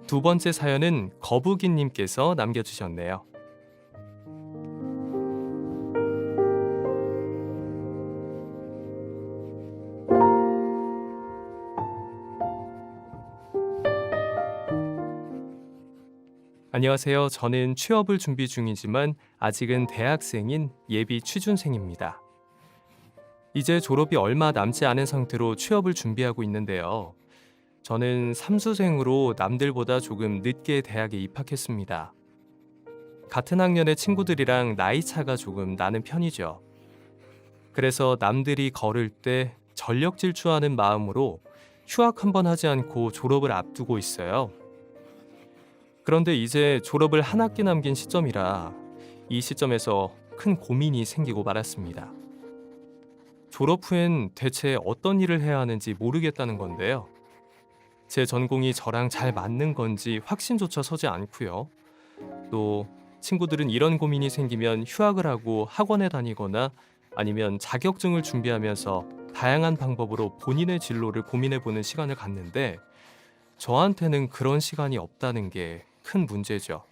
두 번째 사연은 거북이님께서 남겨주셨네요. 안녕하세요. 저는 취업을 준비 중이지만 아직은 대학생인 예비 취준생입니다. 이제 졸업이 얼마 남지 않은 상태로 취업을 준비하고 있는데요. 저는 삼수생으로 남들보다 조금 늦게 대학에 입학했습니다. 같은 학년의 친구들이랑 나이 차가 조금 나는 편이죠. 그래서 남들이 걸을 때 전력 질주하는 마음으로 휴학 한번 하지 않고 졸업을 앞두고 있어요. 그런데 이제 졸업을 한 학기 남긴 시점이라 이 시점에서 큰 고민이 생기고 말았습니다. 졸업 후엔 대체 어떤 일을 해야 하는지 모르겠다는 건데요. 제 전공이 저랑 잘 맞는 건지 확신조차 서지 않고요. 또 친구들은 이런 고민이 생기면 휴학을 하고 학원에 다니거나 아니면 자격증을 준비하면서 다양한 방법으로 본인의 진로를 고민해보는 시간을 갖는데 저한테는 그런 시간이 없다는 게 큰 문제죠.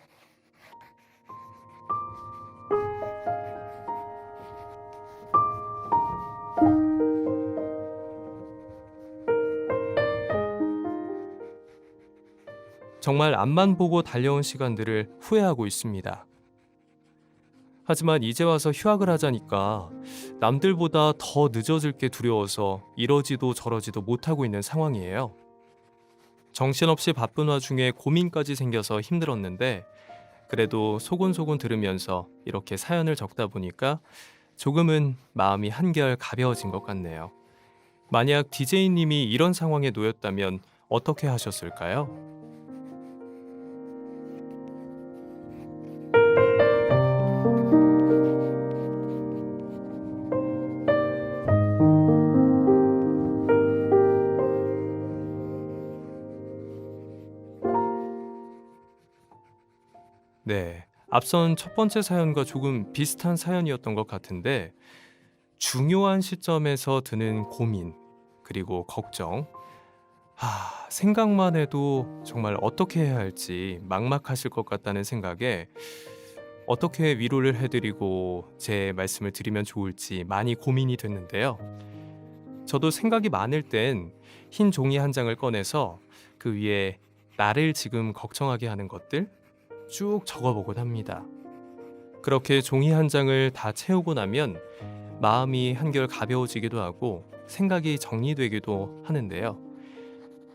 정말 앞만 보고 달려온 시간들을 후회하고 있습니다. 하지만 이제 와서 휴학을 하자니까 남들보다 더 늦어질 게 두려워서 이러지도 저러지도 못하고 있는 상황이에요. 정신없이 바쁜 와중에 고민까지 생겨서 힘들었는데 그래도 소곤소곤 들으면서 이렇게 사연을 적다 보니까 조금은 마음이 한결 가벼워진 것 같네요. 만약 DJ님이 이런 상황에 놓였다면 어떻게 하셨을까요? 네. 앞선 첫 번째 사연과 조금 비슷한 사연이었던 것 같은데 중요한 시점에서 드는 고민, 그리고 걱정. 생각만 해도 정말 어떻게 해야 할지 막막하실 것 같다는 생각에 어떻게 위로를 해드리고 제 말씀을 드리면 좋을지 많이 고민이 됐는데요. 저도 생각이 많을 땐 흰 종이 한 장을 꺼내서 그 위에 나를 지금 걱정하게 하는 것들 쭉 적어보곤 합니다. 그렇게 종이 한 장을 다 채우고 나면 마음이 한결 가벼워지기도 하고 생각이 정리되기도 하는데요.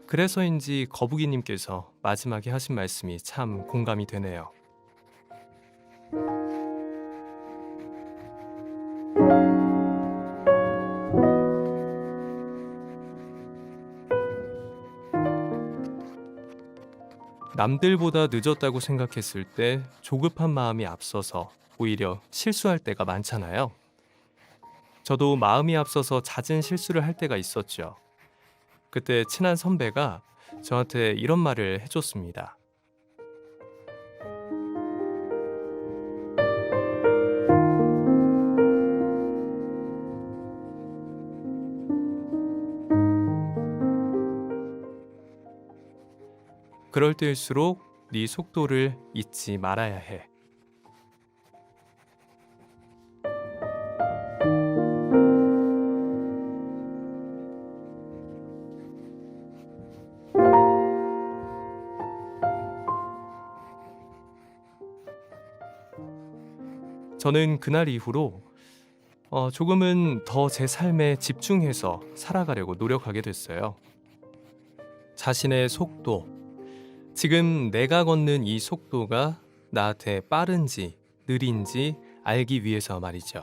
그래서인지 거북이님께서 마지막에 하신 말씀이 참 공감이 되네요. 남들보다 늦었다고 생각했을 때 조급한 마음이 앞서서 오히려 실수할 때가 많잖아요. 저도 마음이 앞서서 잦은 실수를 할 때가 있었죠. 그때 친한 선배가 저한테 이런 말을 해줬습니다. 그럴 때일수록 네 속도를 잊지 말아야 해. 저는 그날 이후로 조금은 더 제 삶에 집중해서 살아가려고 노력하게 됐어요. 자신의 속도, 지금 내가 걷는 이 속도가 나한테 빠른지 느린지 알기 위해서 말이죠.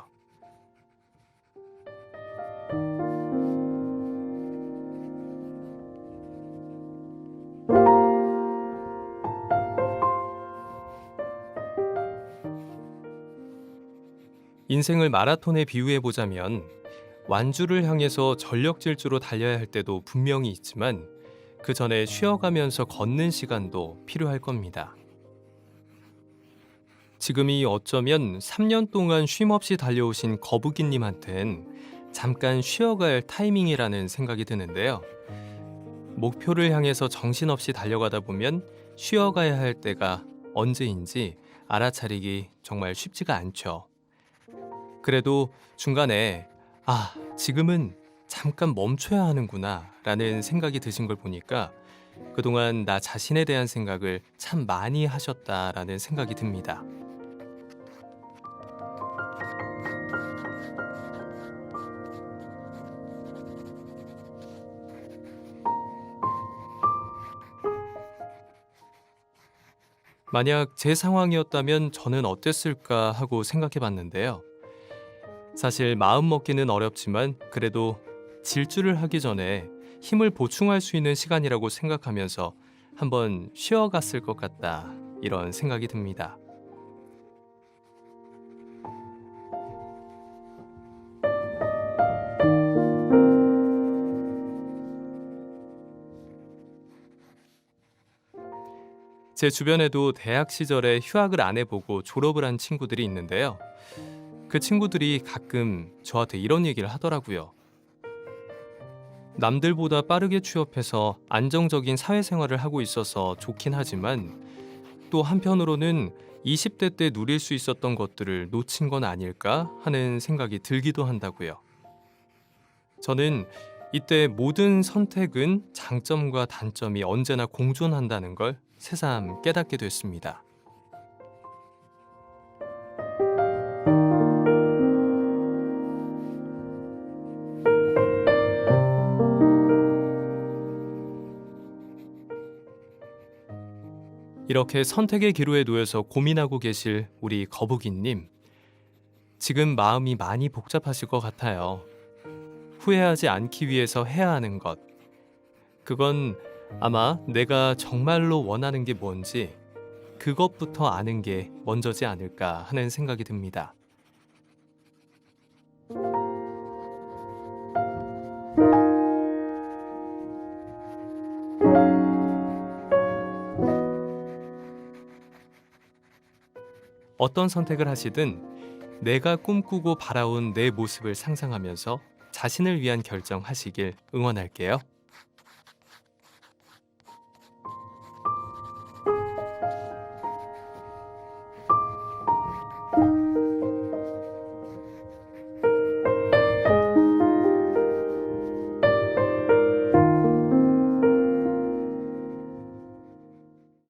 인생을 마라톤에 비유해 보자면 완주를 향해서 전력 질주로 달려야 할 때도 분명히 있지만 그 전에 쉬어가면서 걷는 시간도 필요할 겁니다. 지금이 어쩌면 3년 동안 쉼없이 달려오신 거북이님한텐 잠깐 쉬어갈 타이밍이라는 생각이 드는데요. 목표를 향해서 정신없이 달려가다 보면 쉬어가야 할 때가 언제인지 알아차리기 정말 쉽지가 않죠. 그래도 중간에 지금은 잠깐 멈춰야 하는구나 라는 생각이 드신 걸 보니까 그동안 나 자신에 대한 생각을 참 많이 하셨다라는 생각이 듭니다. 만약 제 상황이었다면 저는 어땠을까 하고 생각해 봤는데요. 사실 마음 먹기는 어렵지만 그래도 질주를 하기 전에 힘을 보충할 수 있는 시간이라고 생각하면서 한번 쉬어갔을 것 같다. 이런 생각이 듭니다. 제 주변에도 대학 시절에 휴학을 안 해보고 졸업을 한 친구들이 있는데요. 그 친구들이 가끔 저한테 이런 얘기를 하더라고요. 남들보다 빠르게 취업해서 안정적인 사회생활을 하고 있어서 좋긴 하지만 또 한편으로는 20대 때 누릴 수 있었던 것들을 놓친 건 아닐까 하는 생각이 들기도 한다고요. 저는 이때 모든 선택은 장점과 단점이 언제나 공존한다는 걸 새삼 깨닫게 됐습니다. 이렇게 선택의 기로에 놓여서 고민하고 계실 우리 거북이님, 지금 마음이 많이 복잡하실 것 같아요. 후회하지 않기 위해서 해야 하는 것, 그건 아마 내가 정말로 원하는 게 뭔지 그것부터 아는 게 먼저지 않을까 하는 생각이 듭니다. 어떤 선택을 하시든 내가 꿈꾸고 바라온 내 모습을 상상하면서 자신을 위한 결정하시길 응원할게요.